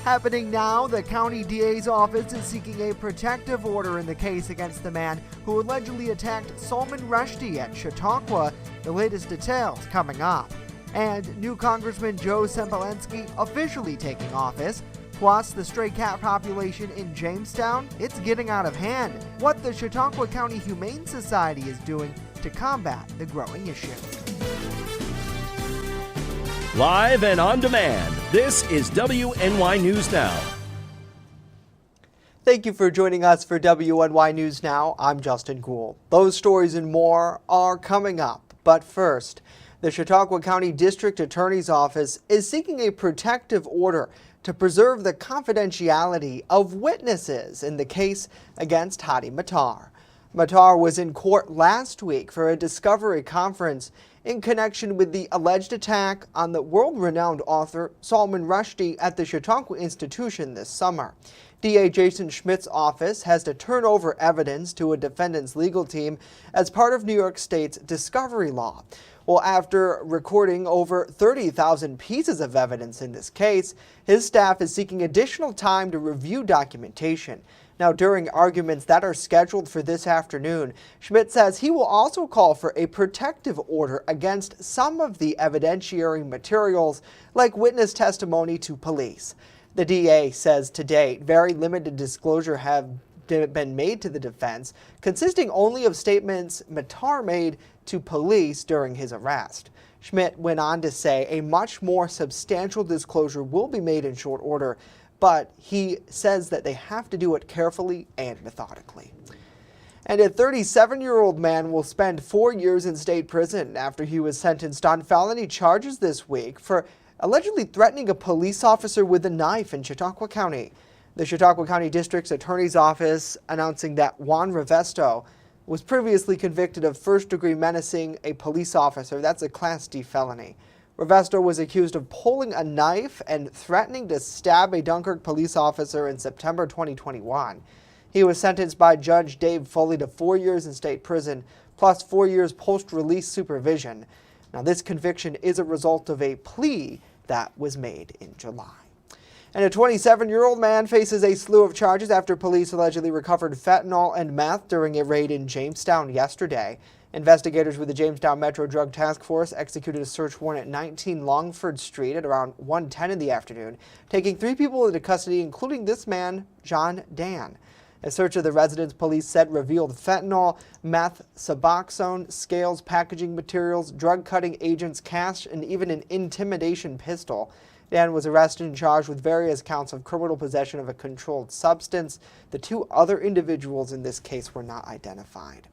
Happening now, the county DA's office is seeking a protective order in the case against the man who allegedly attacked Salman Rushdie at Chautauqua. The latest details coming up. And new Congressman Joe Sempolinski officially taking office. Plus, the stray cat population in Jamestown, it's getting out of hand. What the Chautauqua County Humane Society is doing to combat the growing issue. Live and on demand, this is WNY News Now. Thank you for joining us for WNY News Now. I'm Justin Gould. Those stories and more are coming up. But first, the Chautauqua County District Attorney's Office is seeking a protective order to preserve the confidentiality of witnesses in the case against Hadi Matar. Matar was in court last week for a discovery conference in connection with the alleged attack on the world-renowned author Salman Rushdie at the Chautauqua institution this summer. DA Jason Schmidt's office has to turn over evidence to a defendant's legal team as part of New York State's discovery law. Well, after recording over 30,000 pieces of evidence in this case, his staff is seeking additional time to review documentation. Now, during arguments that are scheduled for this afternoon, Schmidt says he will also call for a protective order against some of the evidentiary materials, like witness testimony to police. The DA says to date, very limited disclosure have been made to the defense, consisting only of statements Matar made to police during his arrest. Schmidt went on to say a much more substantial disclosure will be made in short order, but he says that they have to do it carefully and methodically. And a 37-year-old man will spend 4 years in state prison after he was sentenced on felony charges this week for allegedly threatening a police officer with a knife in Chautauqua County. The Chautauqua County District's Attorney's Office announcing that Juan Revesto was previously convicted of first-degree menacing a police officer. That's a Class D felony. Revesto was accused of pulling a knife and threatening to stab a Dunkirk police officer in September 2021. He was sentenced by Judge Dave Foley to 4 years in state prison, plus 4 years post-release supervision. Now, this conviction is a result of a plea that was made in July. And a 27-year-old man faces a slew of charges after police allegedly recovered fentanyl and meth during a raid in Jamestown yesterday. Investigators with the Jamestown Metro Drug Task Force executed a search warrant at 19 Longford Street at around 1:10 in the afternoon, taking 3 people into custody, including this man, John Dan. A search of the residence, police said, revealed fentanyl, meth, Suboxone, scales, packaging materials, drug-cutting agents, cash, and even an intimidation pistol. Dan was arrested and charged with various counts of criminal possession of a controlled substance. The 2 other individuals in this case were not identified.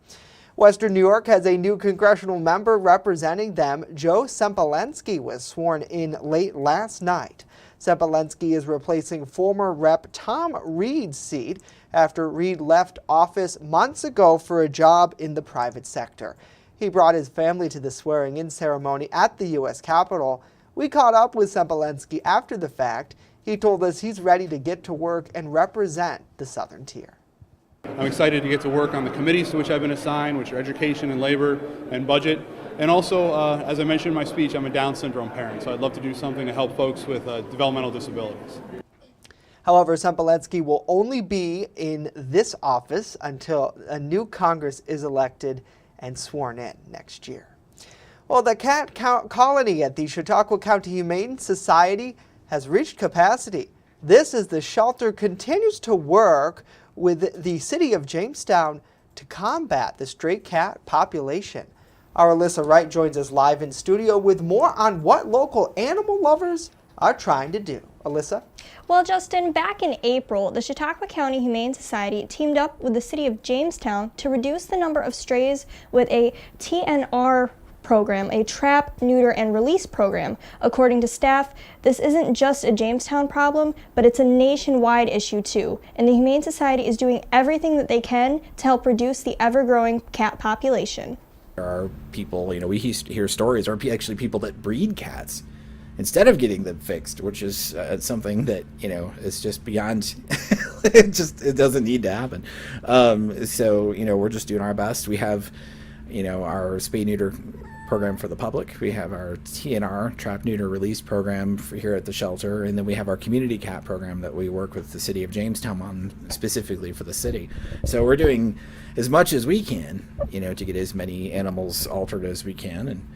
Western New York has a new congressional member representing them. Joe Sempolinski was sworn in late last night. Sempolinski is replacing former Rep. Tom Reed's seat after Reed left office months ago for a job in the private sector. He brought his family to the swearing-in ceremony at the U.S. Capitol. We caught up with Sempolinski after the fact. He told us he's ready to get to work and represent the Southern Tier. I'm excited to get to work on the committees to which I've been assigned, which are education and labor and budget. And also, as I mentioned in my speech, I'm a Down syndrome parent, so I'd love to do something to help folks with developmental disabilities. However, Sempolinski will only be in this office until a new Congress is elected and sworn in next year. Well, the cat colony at the Chautauqua County Humane Society has reached capacity. This as the shelter continues to work with the city of Jamestown to combat the stray cat population. Our Alyssa Wright joins us live in studio with more on what local animal lovers are trying to do. Alyssa? Well, Justin, back in April, the Chautauqua County Humane Society teamed up with the city of Jamestown to reduce the number of strays with a TNR program, a trap, neuter, and release program. According to staff, this isn't just a Jamestown problem, but it's a nationwide issue too, and the Humane Society is doing everything that they can to help reduce the ever-growing cat population. There are people, we hear stories, or actually people that breed cats instead of getting them fixed, which is something that, is just beyond, it doesn't need to happen. So, we're just doing our best. We have, our spay neuter program for the public. We have our TNR, Trap, Neuter, Release program here at the shelter, and then we have our community cat program that we work with the city of Jamestown on specifically for the city. So we're doing as much as we can, to get as many animals altered as we can and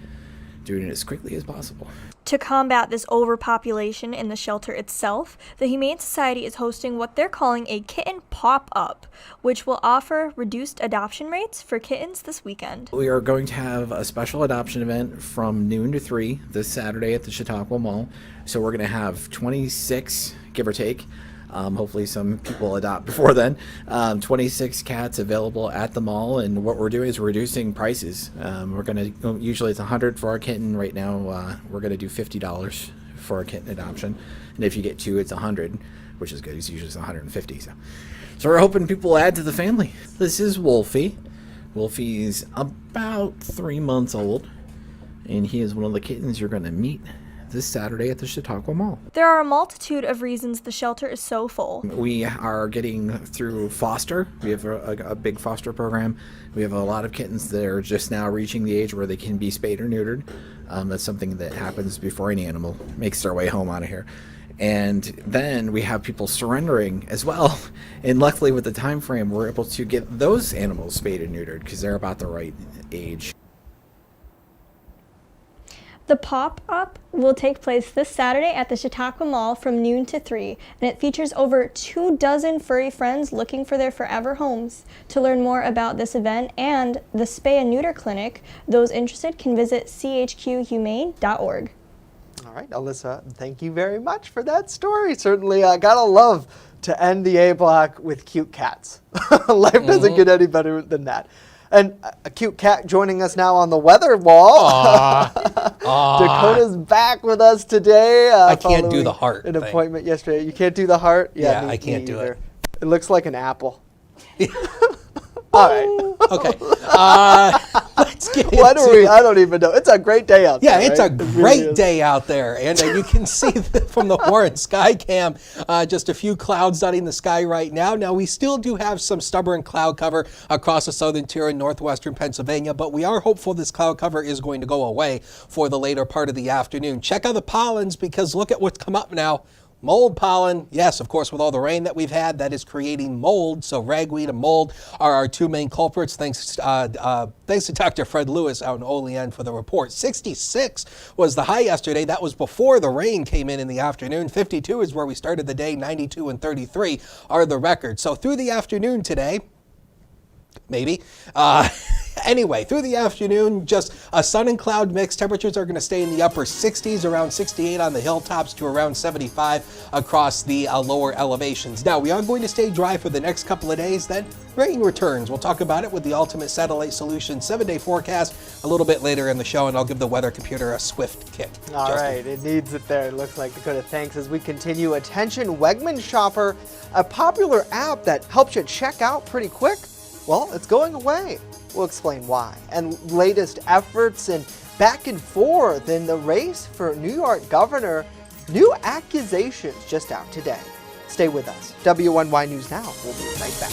doing it as quickly as possible. To combat this overpopulation in the shelter itself, the Humane Society is hosting what they're calling a kitten pop-up, which will offer reduced adoption rates for kittens this weekend. We are going to have a special adoption event from noon to 3 this Saturday at the Chautauqua Mall. So we're going to have 26, give or take. Hopefully some people adopt before then. 26 cats available at the mall, and what we're doing is we're reducing prices. We're going to, usually it's $100 for our kitten. Right now we're going to do $50 for a kitten adoption, and if you get 2, it's $100, which is good. It's usually $150. So we're hoping people add to the family. This is Wolfie. Wolfie's about 3 months old, and he is one of the kittens you're going to meet this Saturday at the Chautauqua Mall. There are a multitude of reasons the shelter is so full. We are getting through foster. We have a big foster program. We have a lot of kittens that are just now reaching the age where they can be spayed or neutered. That's something that happens before any animal makes their way home out of here. And then we have people surrendering as well. And luckily with the time frame, we're able to get those animals spayed and neutered because they're about the right age. The pop-up will take place this Saturday at the Chautauqua Mall from noon to 3, and it features over 24 furry friends looking for their forever homes. To learn more about this event and the Spay and Neuter Clinic, those interested can visit chqhumane.org. All right, Alyssa, thank you very much for that story. Certainly, gotta love to end the A block with cute cats. Life doesn't get any better than that. And a cute cat joining us now on the weather wall. Dakota's back with us today. I can't do the heart an thing. Appointment yesterday. You can't do the heart? Yeah, I can't do it. It looks like an apple. All right. Okay. Let's get What into are we? I don't even know. It's a great day out there. Yeah, it's a right? It really great is. day out there. And you can see from the Warren sky cam, just a few clouds dotting the sky right now. Now, we still do have some stubborn cloud cover across the southern tier in northwestern Pennsylvania, but we are hopeful this cloud cover is going to go away for the later part of the afternoon. Check out the pollens because look at what's come up now. Mold pollen, yes, of course, with all the rain that we've had, that is creating mold. So ragweed and mold are our two main culprits. Thanks to Dr. Fred Lewis out in Olean for the report. 66 was the high yesterday. That was before the rain came in the afternoon. 52 is where we started the day. 92 and 33 are the records. So through the afternoon today, maybe. Anyway, through the afternoon, just a sun and cloud mix. Temperatures are going to stay in the upper 60s, around 68 on the hilltops to around 75 across the lower elevations. Now, we are going to stay dry for the next couple of days, then rain returns. We'll talk about it with the Ultimate Satellite Solution 7-day forecast a little bit later in the show, and I'll give the weather computer a swift kick. All right, it needs it there. It looks like. Dakota, thanks. As we continue, attention Wegman Shopper, a popular app that helps you check out pretty quick. Well, it's going away. We'll explain why. And latest efforts and back and forth in the race for New York governor. New accusations just out today. Stay with us. WNY News Now. We'll be right back.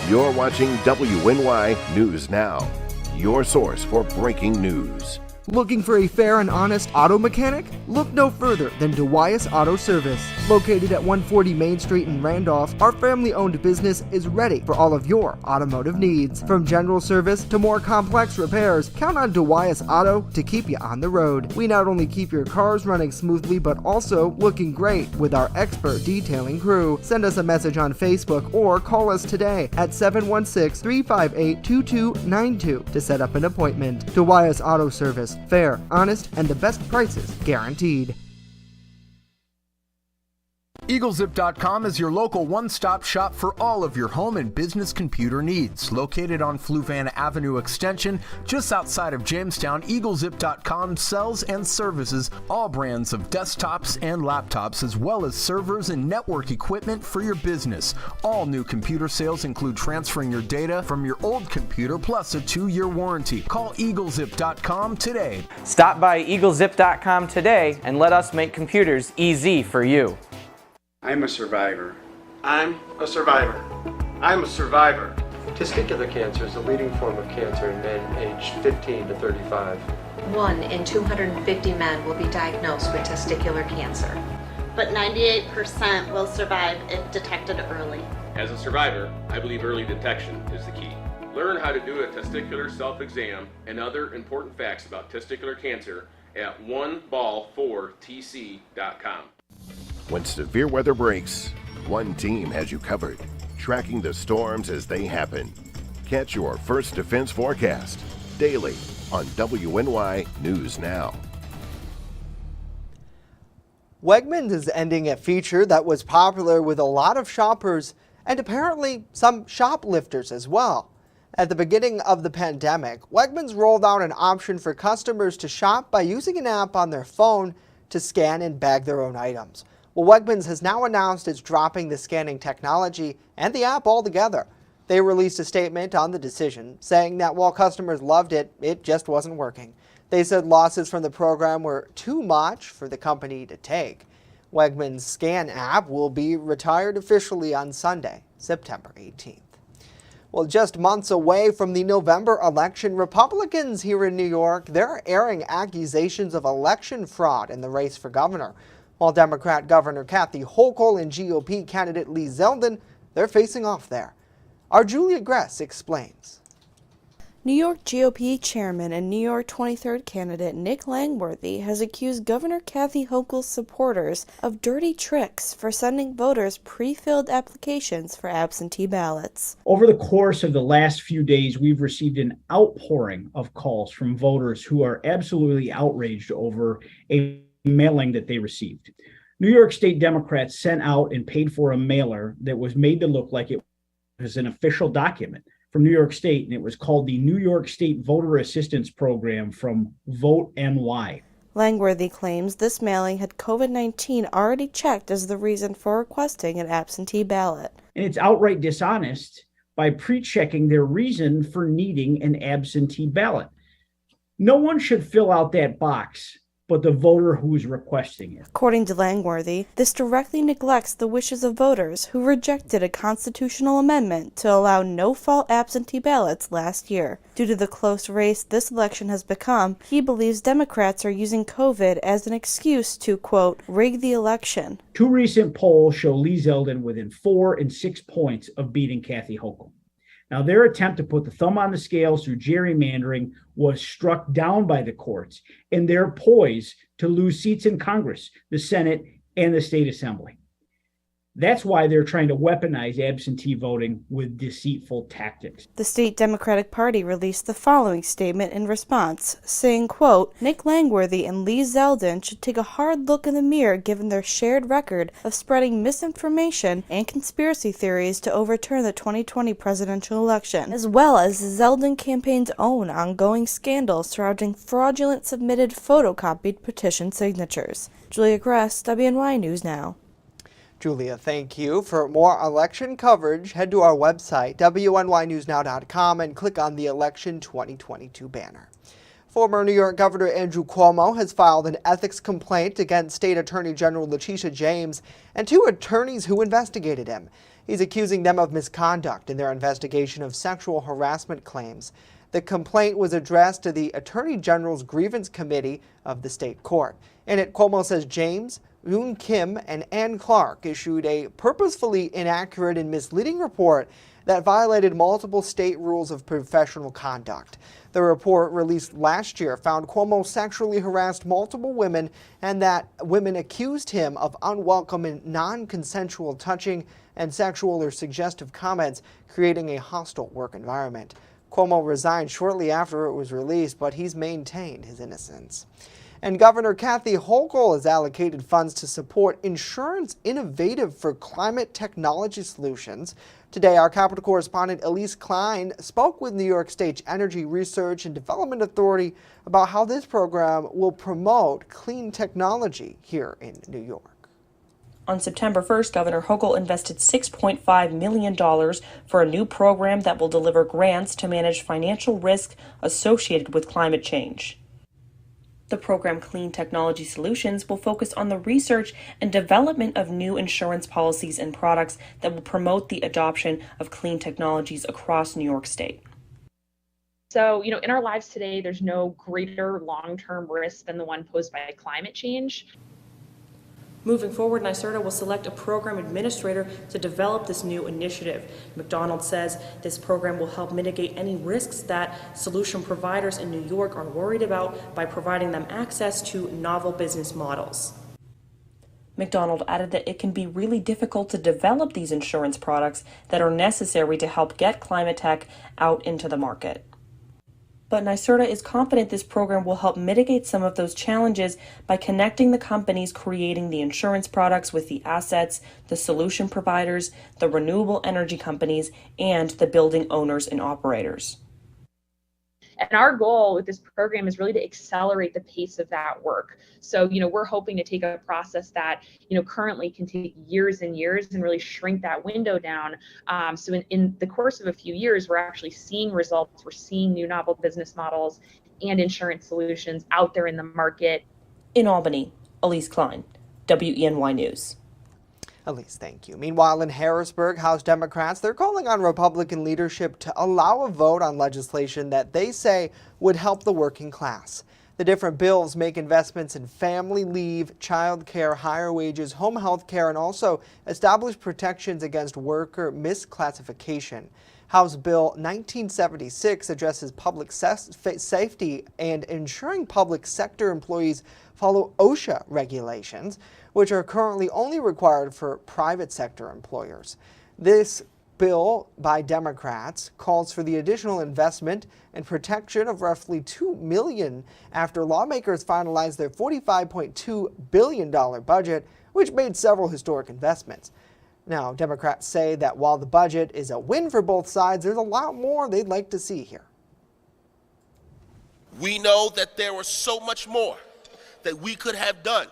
You're watching WNY News Now, your source for breaking news. Looking for a fair and honest auto mechanic? Look no further than Dwyas Auto Service. Located at 140 Main Street in Randolph, our family-owned business is ready for all of your automotive needs. From general service to more complex repairs, count on Dwyas Auto to keep you on the road. We not only keep your cars running smoothly, but also looking great with our expert detailing crew. Send us a message on Facebook or call us today at 716-358-2292 to set up an appointment. Dwyas Auto Service. Fair, honest, and the best prices guaranteed. EagleZip.com is your local one-stop shop for all of your home and business computer needs. Located on Fluvan Avenue Extension, just outside of Jamestown, EagleZip.com sells and services all brands of desktops and laptops, as well as servers and network equipment for your business. All new computer sales include transferring your data from your old computer plus a 2-year warranty. Call EagleZip.com today. Stop by EagleZip.com today and let us make computers easy for you. I'm a survivor. I'm a survivor. I'm a survivor. Testicular cancer is the leading form of cancer in men aged 15 to 35. 1 in 250 men will be diagnosed with testicular cancer. But 98% will survive if detected early. As a survivor, I believe early detection is the key. Learn how to do a testicular self-exam and other important facts about testicular cancer at oneball4tc.com. When severe weather breaks, one team has you covered, tracking the storms as they happen. Catch your First Defense forecast daily on WNY News Now. Wegmans is ending a feature that was popular with a lot of shoppers and apparently some shoplifters as well. At the beginning of the pandemic, Wegmans rolled out an option for customers to shop by using an app on their phone to scan and bag their own items. Well, Wegmans has now announced it's dropping the scanning technology and the app altogether. They released a statement on the decision, saying that while customers loved it, it just wasn't working. They said losses from the program were too much for the company to take. Wegmans' Scan app will be retired officially on Sunday, September 18th. Well, just months away from the November election, Republicans here in New York, they're airing accusations of election fraud in the race for governor. While Democrat Governor Kathy Hochul and GOP candidate Lee Zeldin, they're facing off there. Our Julia Gress explains. New York GOP chairman and New York 23rd candidate Nick Langworthy has accused Governor Kathy Hochul's supporters of dirty tricks for sending voters pre-filled applications for absentee ballots. Over the course of the last few days, we've received an outpouring of calls from voters who are absolutely outraged over a mailing that they received. New York State Democrats sent out and paid for a mailer that was made to look like it was an official document from New York State, and it was called the New York State Voter Assistance Program from WNY. Langworthy claims this mailing had COVID-19 already checked as the reason for requesting an absentee ballot. And it's outright dishonest by pre-checking their reason for needing an absentee ballot. No one should fill out that box but the voter who is requesting it. According to Langworthy, this directly neglects the wishes of voters who rejected a constitutional amendment to allow no-fault absentee ballots last year. Due to the close race this election has become, he believes Democrats are using COVID as an excuse to, quote, rig the election. 2 recent polls show Lee Zeldin within 4 and 6 points of beating Kathy Hochul. Now, their attempt to put the thumb on the scales through gerrymandering was struck down by the courts, and they're poised to lose seats in Congress, the Senate, and the state assembly. That's why they're trying to weaponize absentee voting with deceitful tactics. The state Democratic Party released the following statement in response, saying, quote, Nick Langworthy and Lee Zeldin should take a hard look in the mirror given their shared record of spreading misinformation and conspiracy theories to overturn the 2020 presidential election, as well as the Zeldin campaign's own ongoing scandals surrounding fraudulent submitted photocopied petition signatures. Julia Gress, WNY News Now. Julia, thank you. For more election coverage, head to our website, WNYNewsNow.com, and click on the Election 2022 banner. Former New York Governor Andrew Cuomo has filed an ethics complaint against State Attorney General Letitia James and 2 attorneys who investigated him. He's accusing them of misconduct in their investigation of sexual harassment claims. The complaint was addressed to the Attorney General's Grievance Committee of the state court. In it, Cuomo says James, Yoon Kim, and Ann Clark issued a purposefully inaccurate and misleading report that violated multiple state rules of professional conduct. The report, released last year, found Cuomo sexually harassed multiple women and that women accused him of unwelcome and non-consensual touching and sexual or suggestive comments, creating a hostile work environment. Cuomo resigned shortly after it was released, but he's maintained his innocence. And Governor Kathy Hochul has allocated funds to support Insurance Innovative for Climate Technology Solutions. Today, our Capitol correspondent Elise Klein spoke with New York State Energy Research and Development Authority about how this program will promote clean technology here in New York. On September 1st, Governor Hochul invested $6.5 million for a new program that will deliver grants to manage financial risk associated with climate change. The program Clean Technology Solutions will focus on the research and development of new insurance policies and products that will promote the adoption of clean technologies across New York State. So, in our lives today, there's no greater long-term risk than the one posed by climate change. Moving forward, NYSERDA will select a program administrator to develop this new initiative. McDonald says this program will help mitigate any risks that solution providers in New York are worried about by providing them access to novel business models. McDonald added that it can be really difficult to develop these insurance products that are necessary to help get climate tech out into the market. But NYSERDA is confident this program will help mitigate some of those challenges by connecting the companies creating the insurance products with the assets, the solution providers, the renewable energy companies, and the building owners and operators. And our goal with this program is really to accelerate the pace of that work. So, we're hoping to take a process that, currently can take years and years and really shrink that window down. So in the course of a few years, we're actually seeing results. We're seeing new novel business models and insurance solutions out there in the market. In Albany, Elise Klein, WNY News. Elise, thank you. Meanwhile, in Harrisburg, House Democrats, they're calling on Republican leadership to allow a vote on legislation that they say would help the working class. The different bills make investments in family leave, child care, higher wages, home health care, and also establish protections against worker misclassification. House Bill 1976 addresses public safety and ensuring public sector employees follow OSHA regulations, which are currently only required for private sector employers. This bill by Democrats calls for the additional investment and protection of roughly $2 million after lawmakers finalized their $45.2 billion budget, which made several historic investments. Now, Democrats say that while the budget is a win for both sides, there's a lot more they'd like to see here. We know that there was so much more that we could have done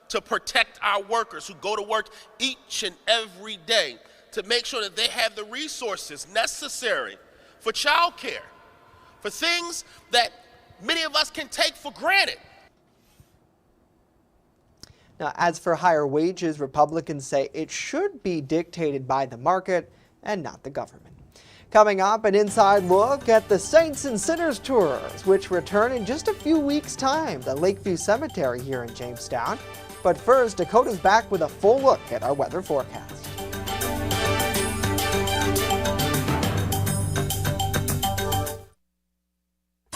to protect our workers who go to work each and every day, to make sure that they have the resources necessary for child care, for things that many of us can take for granted. Now, as for higher wages, Republicans say it should be dictated by the market and not the government. Coming up, an inside look at the Saints and Sinners Tours, which return in just a few weeks' time to Lakeview Cemetery here in Jamestown. But first, Dakota's back with a full look at our weather forecast.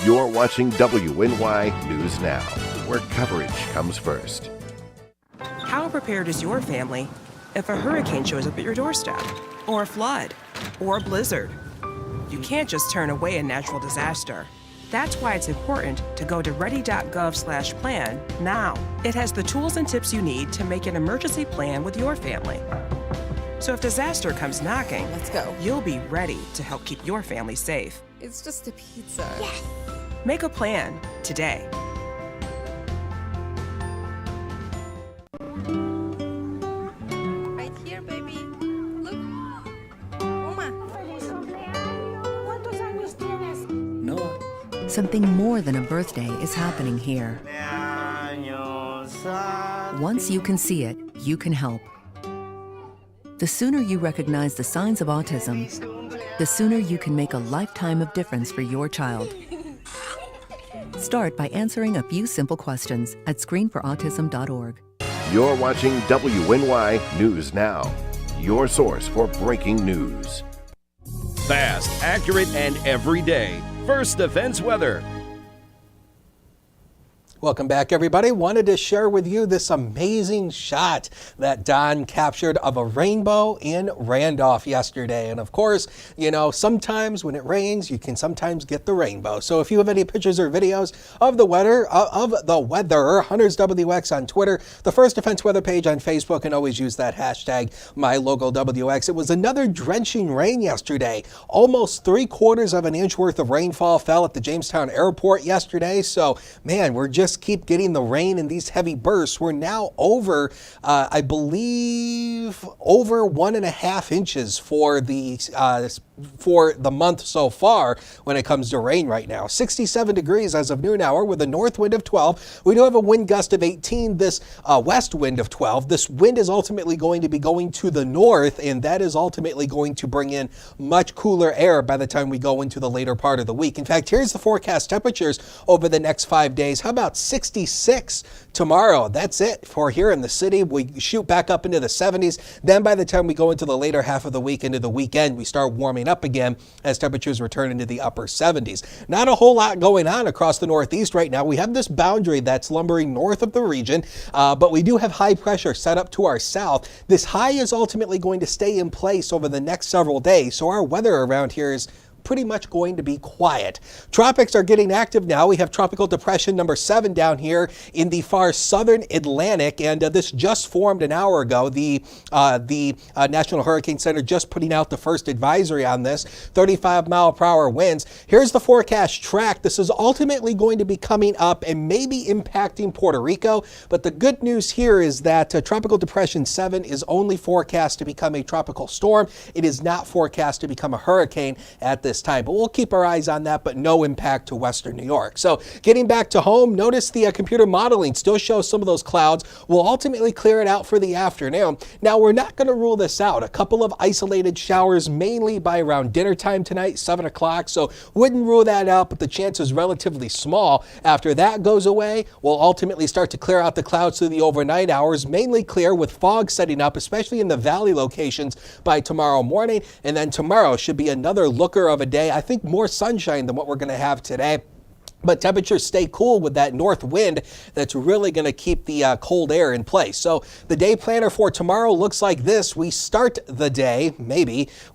You're watching WNY News Now, where coverage comes first. How prepared is your family if a hurricane shows up at your doorstep, or a flood, or a blizzard? You can't just turn away a natural disaster. That's why it's important to go to ready.gov/plan now. It has the tools and tips you need to make an emergency plan with your family. So if disaster comes knocking, let's go. You'll be ready to help keep your family safe. It's just a pizza. Yes! Make a plan today. Right here, baby. Look. Uma. Something more than a birthday is happening here. Once you can see it, you can help. The sooner you recognize the signs of autism, the sooner you can make a lifetime of difference for your child. Start by answering a few simple questions at screenforautism.org. You're watching WNY News Now, your source for breaking news. Fast, accurate, and everyday. First Defense Weather. Welcome back, everybody. Wanted to share with you this amazing shot that Don captured of a rainbow in Randolph yesterday. And of course, you know, sometimes when it rains, you can sometimes get the rainbow. So if you have any pictures or videos of the weather, Hunters WX on Twitter, the First Defense Weather page on Facebook, and always use that hashtag MyLocalWX. It was another drenching rain yesterday. Almost 3/4 of an inch worth of rainfall fell at the Jamestown airport yesterday. So, man, we're just keep getting the rain in these heavy bursts. We're now over, I believe, over 1.5 inches for the for the month so far when it comes to rain right now. 67 degrees as of noon hour with a north wind of 12. We do have a wind gust of 18, this west wind of 12. This wind is ultimately going to be going to the north, and that is ultimately going to bring in much cooler air by the time we go into the later part of the week. In fact, here's the forecast temperatures over the next 5 days. How about 66 tomorrow? That's it for here in the city. We shoot back up into the 70s. Then by the time we go into the later half of the week, into the weekend, we start warming up again as temperatures return into the upper 70s. Not a whole lot going on across the Northeast right now. We have this boundary that's lumbering north of the region, but we do have high pressure set up to our south. This high is ultimately going to stay in place over the next several days, so our weather around here is pretty much going to be quiet. Tropics are getting active now. We have tropical depression number 7 down here in the far southern Atlantic, and this just formed an hour ago. The National Hurricane Center just putting out the first advisory on this. 35-mile-per-hour winds. Here's the forecast track. This is ultimately going to be coming up and maybe impacting Puerto Rico, but the good news here is that tropical depression 7 is only forecast to become a tropical storm. It is not forecast to become a hurricane at this time, but we'll keep our eyes on that, but no impact to western New York. So getting back to home, notice the computer modeling still shows some of those clouds. We'll ultimately clear it out for the afternoon. Now, we're not going to rule this out. A couple of isolated showers, mainly by around dinner time tonight, 7 o'clock. So wouldn't rule that out, but the chance is relatively small. After that goes away, we'll ultimately start to clear out the clouds through the overnight hours, mainly clear with fog setting up, especially in the valley locations by tomorrow morning. And then tomorrow should be another looker of a day. I think more sunshine than what we're going to have today. But temperatures stay cool with that north wind that's really going to keep the cold air in place. So the day planner for tomorrow looks like this. We start the day,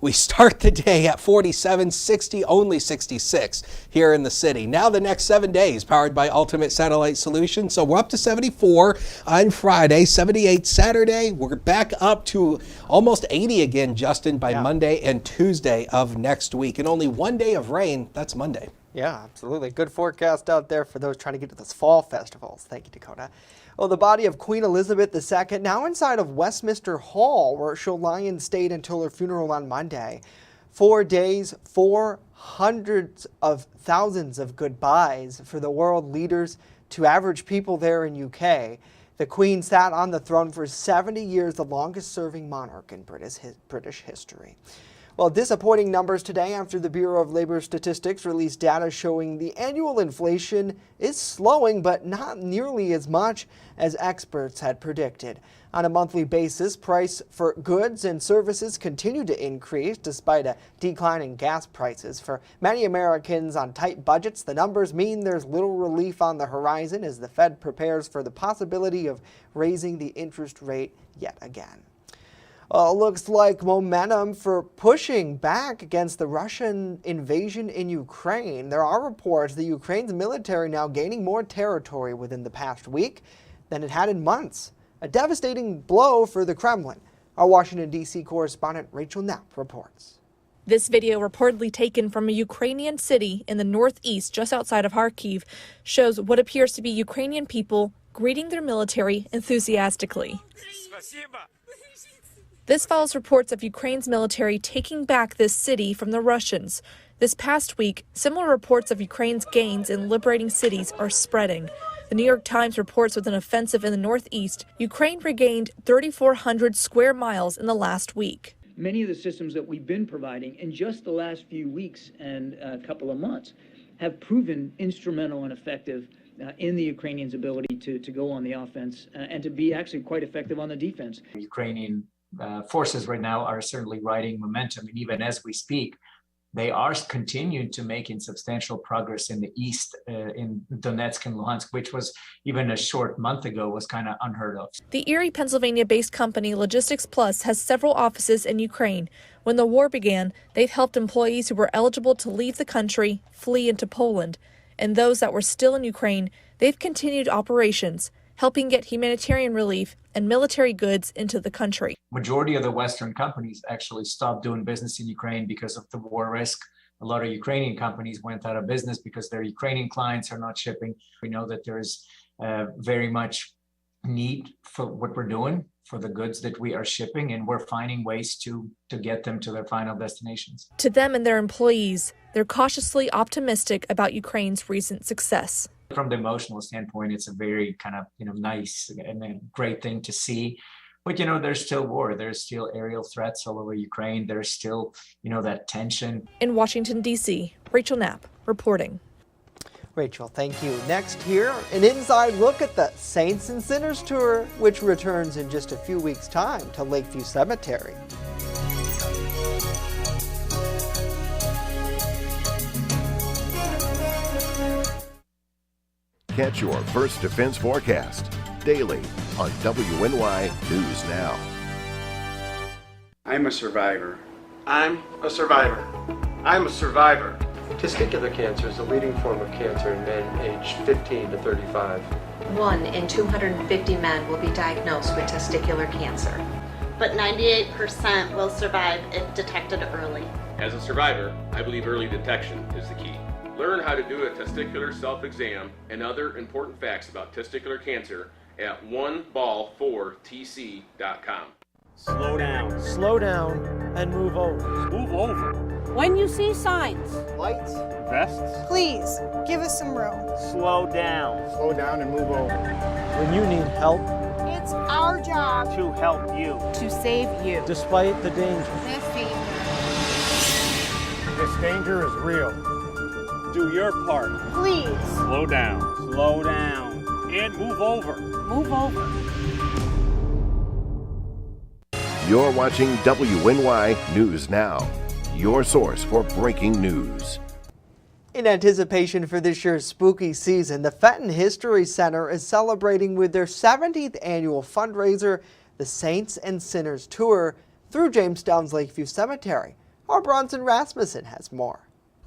we start the day at 47, 60, only 66 here in the city. Now the next 7 days powered by Ultimate Satellite Solutions. So we're up to 74 on Friday, 78 Saturday. We're back up to almost 80 again, Justin, by Monday and Tuesday of next week. And only 1 day of rain, that's Monday. Yeah, absolutely. Good forecast out there for those trying to get to those fall festivals. Thank you, Dakota. Well, the body of Queen Elizabeth II now inside of Westminster Hall, where she'll lie in state until her funeral on Monday. 4 days, 400 of thousands of goodbyes for the world leaders to average people there in UK. The Queen sat on the throne for 70 years, the longest serving monarch in British history. Well, disappointing numbers today after the Bureau of Labor Statistics released data showing the annual inflation is slowing, but not nearly as much as experts had predicted. On a monthly basis, price for goods and services continue to increase despite a decline in gas prices. For many Americans on tight budgets, the numbers mean there's little relief on the horizon as the Fed prepares for the possibility of raising the interest rate yet again. Looks like momentum for pushing back against the Russian invasion in Ukraine. There are reports that Ukraine's military now gaining more territory within the past week than it had in months. A devastating blow for the Kremlin. Our Washington, D.C. correspondent Rachel Knapp reports. This video, reportedly taken from a Ukrainian city in the northeast just outside of Kharkiv, shows what appears to be Ukrainian people greeting their military enthusiastically. This follows reports of Ukraine's military taking back this city from the Russians. This past week, similar reports of Ukraine's gains in liberating cities are spreading. The New York Times reports with an offensive in the northeast, Ukraine regained 3,400 square miles in the last week. Many of the systems that we've been providing in just the last few weeks and a couple of months have proven instrumental and effective in the Ukrainians' ability to go on the offense and to be actually quite effective on the defense. Ukrainian forces right now are certainly riding momentum, and even as we speak, they are continuing to making substantial progress in the east, in Donetsk and Luhansk, which was even a short month ago was kind of unheard of. The Erie, Pennsylvania-based company Logistics Plus has several offices in Ukraine. When the war began, they've helped employees who were eligible to leave the country flee into Poland, and those that were still in Ukraine, they've continued operations, helping get humanitarian relief and military goods into the country. Majority of the Western companies actually stopped doing business in Ukraine because of the war risk. A lot of Ukrainian companies went out of business because their Ukrainian clients are not shipping. We know that there is very much need for what we're doing, for the goods that we are shipping, and we're finding ways to get them to their final destinations. To them and their employees, they're cautiously optimistic about Ukraine's recent success. From the emotional standpoint, it's a very kind of nice and a great thing to see. But there's still war. There's still aerial threats all over Ukraine. There's still that tension. In Washington, D.C., Rachel Knapp reporting. Rachel, thank you. Next here, an inside look at the Saints and Sinners Tour, which returns in just a few weeks' time to Lakeview Cemetery. Catch your First Defense forecast daily on WNY News Now. I'm a survivor. I'm a survivor. I'm a survivor. Testicular cancer is the leading form of cancer in men aged 15 to 35. 1 in 250 men will be diagnosed with testicular cancer. But 98% will survive if detected early. As a survivor, I believe early detection is the key. Learn how to do a testicular self-exam and other important facts about testicular cancer at 1ball4tc.com. Slow down. Slow down and move over. Move over. When you see signs, Lights. Vests. please give us some room. Slow down. Slow down and move over. When you need help, It's our job to help you. to save you. Despite the danger. This danger is real. Do your part. Please Slow down. Slow down. And move over. move over. You're watching WNY News Now, your source for breaking news. In anticipation for this year's spooky season, the Fenton History Center is celebrating with their 70th annual fundraiser, the Saints and Sinners Tour, through Jamestown's Lakeview Cemetery. Our Bronson Rasmussen has more.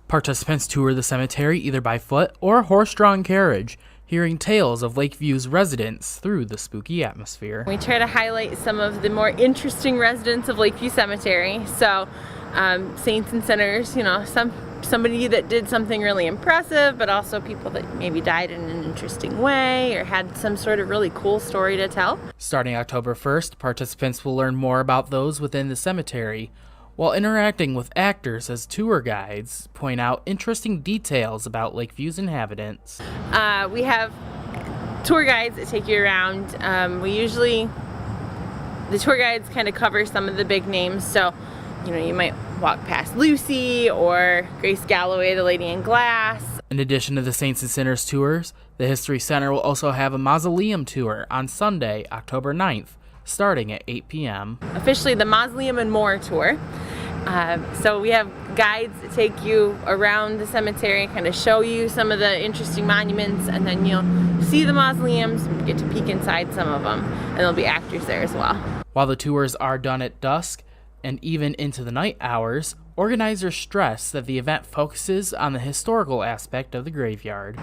Participants tour the cemetery either by foot or horse-drawn carriage, hearing tales of Lakeview's residents through the spooky atmosphere. We try to highlight some of the more interesting residents of Lakeview Cemetery. So saints and sinners, somebody that did something really impressive, but also people that maybe died in an interesting way or had some sort of really cool story to tell. Starting October 1st, participants will learn more about those within the cemetery, while interacting with actors as tour guides point out interesting details about Lakeview's inhabitants. We have tour guides that take you around. The tour guides kind of cover some of the big names, so you might walk past Lucy or Grace Galloway, the Lady in Glass. In addition to the Saints and Sinners tours, the History Center will also have a mausoleum tour on Sunday, October 9th, starting at 8 p.m. Officially the Mausoleum and More tour. So we have guides that take you around the cemetery, kind of show you some of the interesting monuments, and then you'll see the mausoleums and get to peek inside some of them, and there'll be actors there as well. While the tours are done at dusk and even into the night hours, organizers stress that the event focuses on the historical aspect of the graveyard.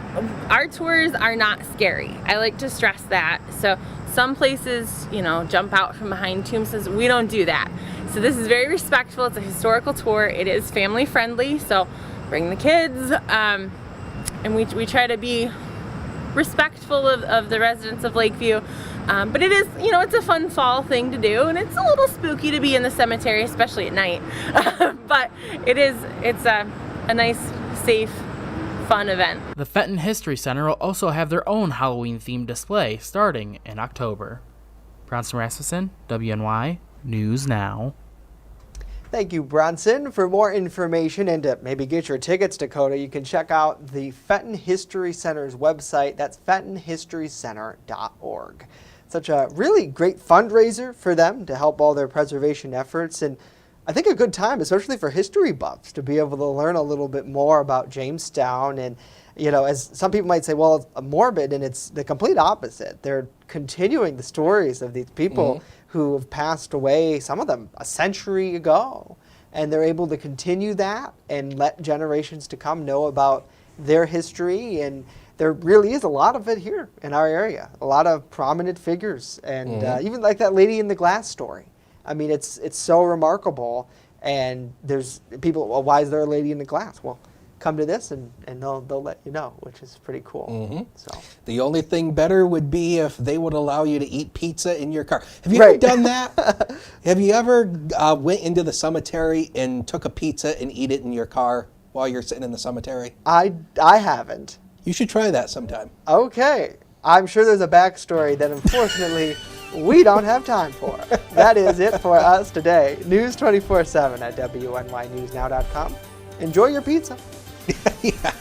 Our tours are not scary. I like to stress that. So some places, jump out from behind tombstones. We don't do that. So this is very respectful. It's a historical tour. It is family friendly, so bring the kids. And we try to be respectful of the residents of Lakeview. But it is, it's a fun fall thing to do, and it's a little spooky to be in the cemetery, especially at night. But it's a nice, safe, fun event. The Fenton History Center will also have their own Halloween-themed display starting in October. Bronson Rasmussen, WNY News Now. Thank you, Bronson. For more information and to maybe get your tickets, Dakota, you can check out the Fenton History Center's website. That's fentonhistorycenter.org. Such a really great fundraiser for them to help all their preservation efforts, and I think a good time, especially for history buffs, to be able to learn a little bit more about Jamestown. And, as some people might say, well, it's morbid, and it's the complete opposite. They're continuing the stories of these people who have passed away, some of them a century ago, and they're able to continue that and let generations to come know about their history. And there really is a lot of it here in our area, a lot of prominent figures, and even like that Lady in the Glass story. I mean, it's so remarkable, and there's people, well, why is there a lady in the glass? Well, come to this and they'll let you know, which is pretty cool. So the only thing better would be if they would allow you to eat pizza in your car. Have you ever done that? Have you ever went into the cemetery and took a pizza and eat it in your car while you're sitting in the cemetery? I haven't. You should try that sometime. Okay. I'm sure there's a backstory that unfortunately we don't have time for. That is it for us today. News 24/7 at WNYNewsNow.com. Enjoy your pizza. Yeah.